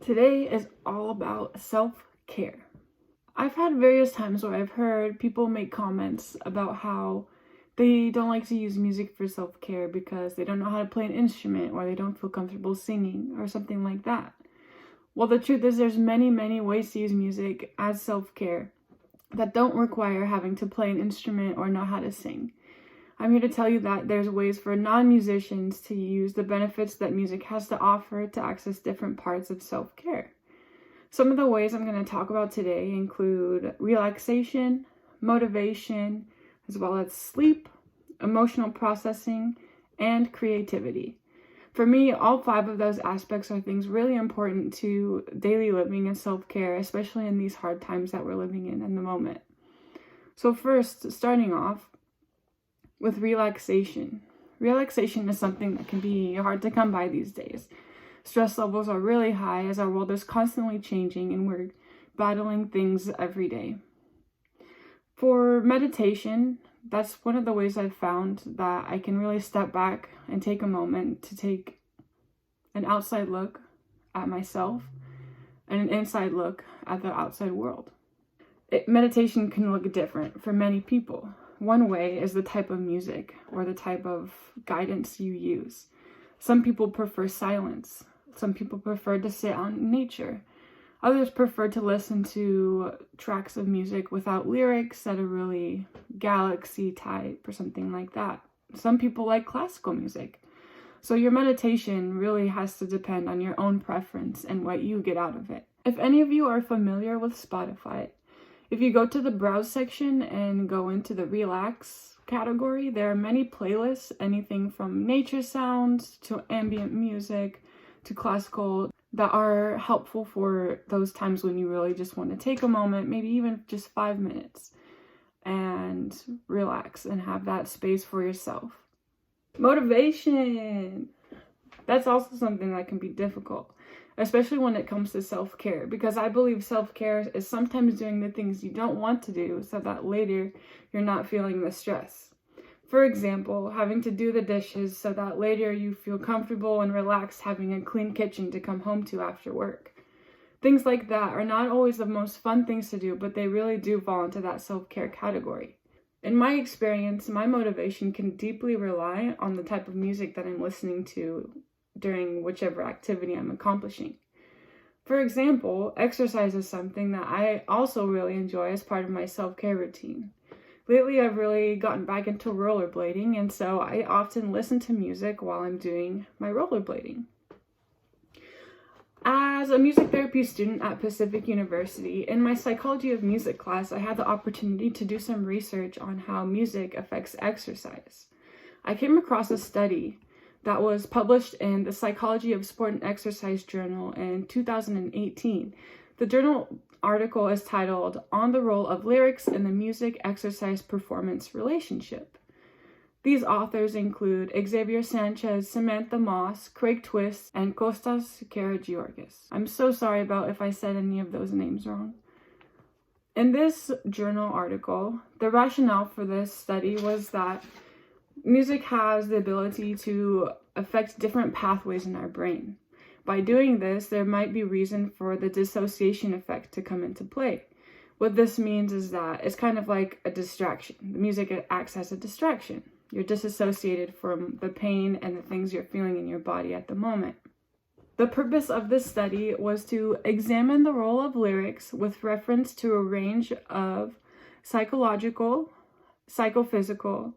Today is all about self-care. I've had various times where I've heard people make comments about how they don't like to use music for self-care because they don't know how to play an instrument or they don't feel comfortable singing or something like that. Well, the truth is there's many ways to use music as self-care that don't require having to play an instrument or know how to sing. I'm here to tell you that there's ways for non-musicians to use the benefits that music has to offer to access different parts of self-care. Some of the ways I'm going to talk about today include relaxation, motivation, as well as sleep, emotional processing, and creativity. For me, all 5 of those aspects are things really important to daily living and self-care, especially in these hard times that we're living in the moment. So first, starting off with relaxation. Relaxation is something that can be hard to come by these days. Stress levels are really high as our world is constantly changing and we're battling things every day. For meditation, that's one of the ways I've found that I can really step back and take a moment to take an outside look at myself and an inside look at the outside world. Meditation can look different for many people. One way is the type of music or the type of guidance you use. Some people prefer silence. Some people prefer to sit out in nature. Others prefer to listen to tracks of music without lyrics that are really galaxy type or something like that. Some people like classical music. So your meditation really has to depend on your own preference and what you get out of it. If any of you are familiar with Spotify, if you go to the browse section and go into the relax category, there are many playlists, anything from nature sounds to ambient music to classical, that are helpful for those times when you really just want to take a moment, maybe even just 5 minutes, and relax and have that space for yourself. Motivation. That's also something that can be difficult, especially when it comes to self-care, because I believe self-care is sometimes doing the things you don't want to do so that later you're not feeling the stress. For example, having to do the dishes so that later you feel comfortable and relaxed having a clean kitchen to come home to after work. Things like that are not always the most fun things to do, but they really do fall into that self-care category. In my experience, my motivation can deeply rely on the type of music that I'm listening to during whichever activity I'm accomplishing. For example, exercise is something that I also really enjoy as part of my self-care routine. Lately, I've really gotten back into rollerblading, and so I often listen to music while I'm doing my rollerblading. As a music therapy student at Pacific University, in my psychology of music class, I had the opportunity to do some research on how music affects exercise. I came across a study that was published in the Psychology of Sport and Exercise journal in 2018. The journal article is titled "On the Role of Lyrics in the Music-Exercise-Performance Relationship." These authors include Xavier Sanchez, Samantha Moss, Craig Twist, and Kostas Karagiorgis. I'm so sorry about if I said any of those names wrong. In this journal article, the rationale for this study was that music has the ability to affect different pathways in our brain. By doing this, there might be reason for the dissociation effect to come into play. What this means is that it's kind of like a distraction. The music acts as a distraction. You're disassociated from the pain and the things you're feeling in your body at the moment. The purpose of this study was to examine the role of lyrics with reference to a range of psychological, psychophysical,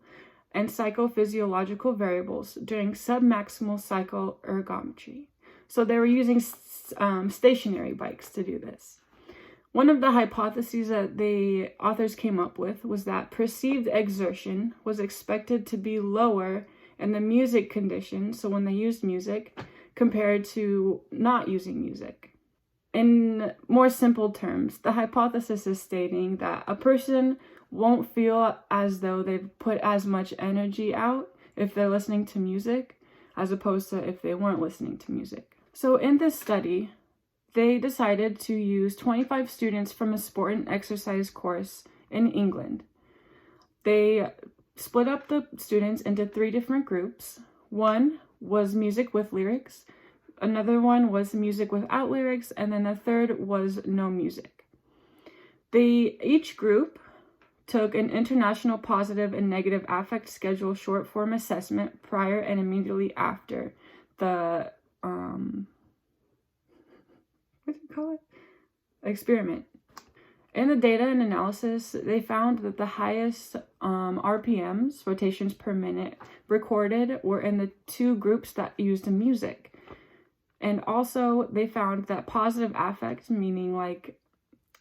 and psychophysiological variables during submaximal cycle ergometry. So they were using stationary bikes to do this. One of the hypotheses that the authors came up with was that perceived exertion was expected to be lower in the music condition, so when they used music, compared to not using music. In more simple terms, the hypothesis is stating that a person won't feel as though they've put as much energy out if they're listening to music, as opposed to if they weren't listening to music. So in this study, they decided to use 25 students from a sport and exercise course in England. They split up the students into 3 different groups. One was music with lyrics, another one was music without lyrics, and then the third was no music. Each group took an International Positive and Negative Affect Schedule short form assessment prior and immediately after the experiment. In the data and analysis, they found that the highest RPMs, rotations per minute, recorded were in the two groups that used music. And also, they found that positive affect, meaning like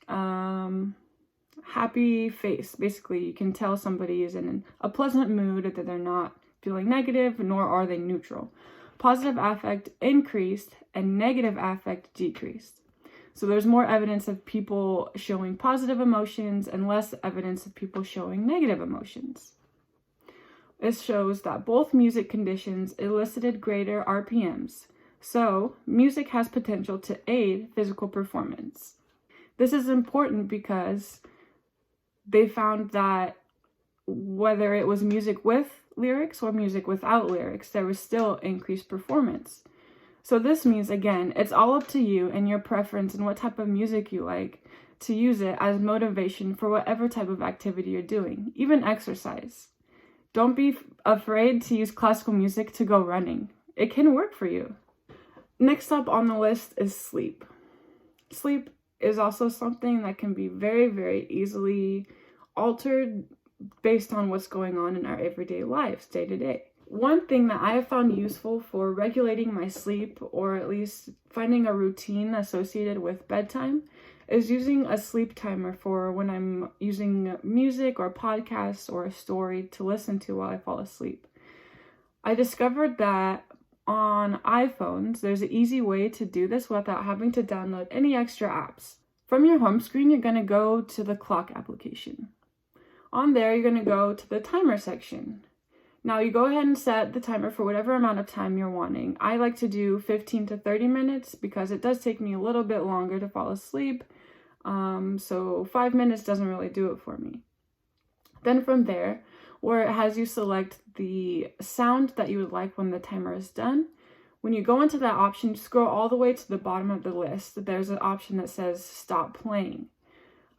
happy face, basically you can tell somebody is in a pleasant mood, that they're not feeling negative, nor are they neutral. Positive affect increased and negative affect decreased. So there's more evidence of people showing positive emotions and less evidence of people showing negative emotions. This shows that both music conditions elicited greater RPMs. So music has potential to aid physical performance. This is important because they found that whether it was music with lyrics or music without lyrics, there was still increased performance. So this means, again, it's all up to you and your preference and what type of music you like to use it as motivation for whatever type of activity you're doing, even exercise. Don't be afraid to use classical music to go running. It can work for you. Next up on the list is sleep. Sleep is also something that can be very, very easily altered based on what's going on in our everyday lives, day to day. One thing that I have found useful for regulating my sleep, or at least finding a routine associated with bedtime, is using a sleep timer for when I'm using music or podcasts or a story to listen to while I fall asleep. I discovered that on iPhones, there's an easy way to do this without having to download any extra apps. From your home screen, you're going to go to the clock application. On there, you're going to go to the timer section. Now you go ahead and set the timer for whatever amount of time you're wanting. I like to do 15 to 30 minutes because it does take me a little bit longer to fall asleep. So 5 minutes doesn't really do it for me. Then from there, where it has you select the sound that you would like when the timer is done, when you go into that option, scroll all the way to the bottom of the list. There's an option that says stop playing.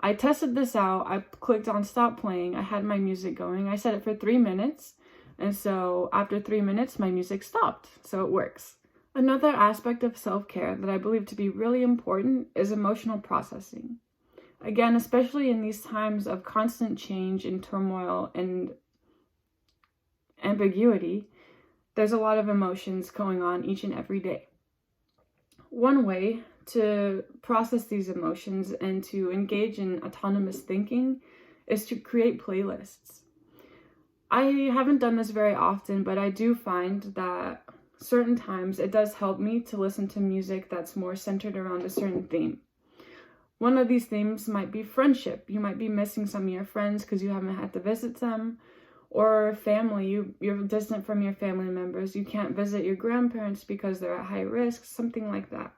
I tested this out. I clicked on stop playing. I had my music going. I set it for 3 minutes. And so after 3 minutes, my music stopped. So it works. Another aspect of self-care that I believe to be really important is emotional processing. Again, especially in these times of constant change and turmoil and ambiguity, there's a lot of emotions going on each and every day. One way to process these emotions and to engage in autonomous thinking is to create playlists. I haven't done this very often, but I do find that certain times it does help me to listen to music that's more centered around a certain theme. One of these themes might be friendship. You might be missing some of your friends because you haven't had to visit them. Or family, you're distant from your family members. You can't visit your grandparents because they're at high risk, something like that.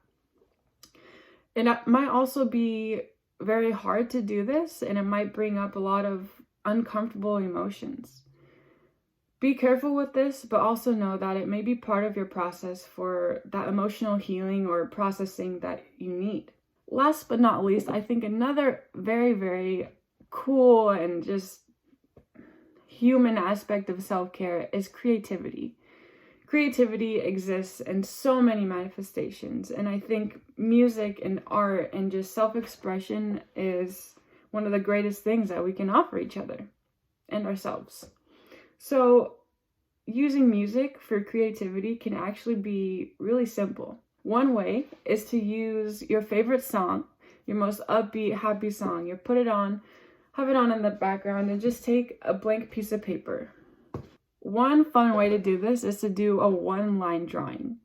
And it might also be very hard to do this, and it might bring up a lot of uncomfortable emotions. Be careful with this, but also know that it may be part of your process for that emotional healing or processing that you need. Last but not least, I think another very, very cool and just human aspect of self-care is creativity. Creativity exists in so many manifestations, and I think music and art and just self-expression is one of the greatest things that we can offer each other and ourselves. So using music for creativity can actually be really simple. One way is to use your favorite song, your most upbeat, happy song. You put it on, have it on in the background, and just take a blank piece of paper. One fun way to do this is to do a one-line drawing.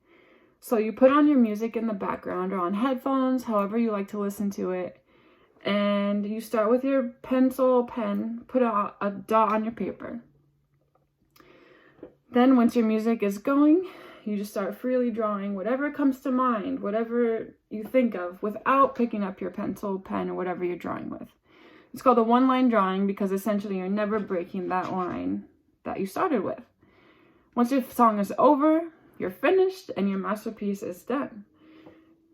So you put on your music in the background or on headphones, however you like to listen to it, and you start with your pencil, pen, put a dot on your paper. Then once your music is going, you just start freely drawing whatever comes to mind, whatever you think of, without picking up your pencil, pen, or whatever you're drawing with. It's called a one-line drawing because essentially you're never breaking that line that you started with. Once your song is over, you're finished and your masterpiece is done.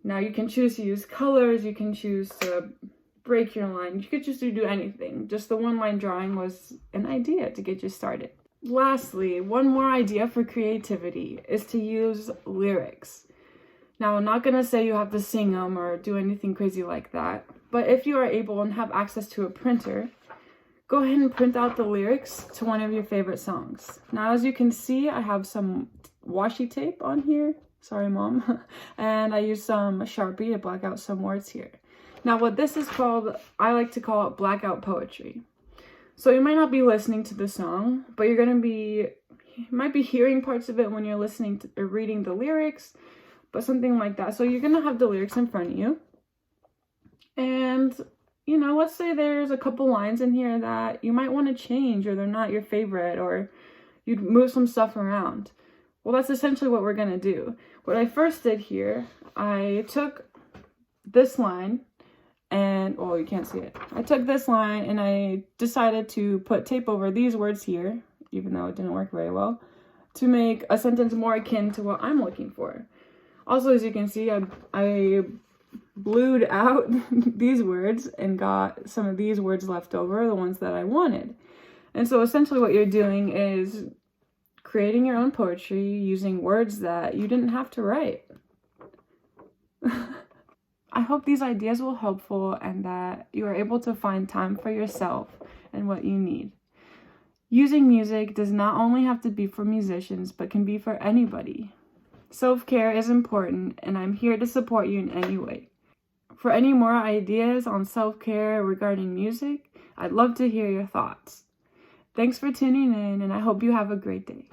Now you can choose to use colors, you can choose to break your line, you could choose to do anything. Just the one-line drawing was an idea to get you started. Lastly, one more idea for creativity is to use lyrics. Now, I'm not going to say you have to sing them or do anything crazy like that, but if you are able and have access to a printer, go ahead and print out the lyrics to one of your favorite songs. Now, as you can see, I have some washi tape on here. Sorry, Mom. And I use some Sharpie to black out some words here. Now, what this is called, I like to call it blackout poetry. So you might not be listening to the song, but you might be hearing parts of it when you're listening to or reading the lyrics, but something like that. So you're going to have the lyrics in front of you. And, let's say there's a couple lines in here that you might want to change, or they're not your favorite, or you'd move some stuff around. Well, that's essentially what we're going to do. What I first did here, I took this line and, well, you can't see it. I took this line and I decided to put tape over these words here, even though it didn't work very well, to make a sentence more akin to what I'm looking for. Also, as you can see, I blued out these words and got some of these words left over, the ones that I wanted. And so essentially what you're doing is creating your own poetry using words that you didn't have to write. I hope these ideas will be helpful and that you are able to find time for yourself and what you need. Using music does not only have to be for musicians, but can be for anybody. Self-care is important, and I'm here to support you in any way. For any more ideas on self-care regarding music, I'd love to hear your thoughts. Thanks for tuning in, and I hope you have a great day.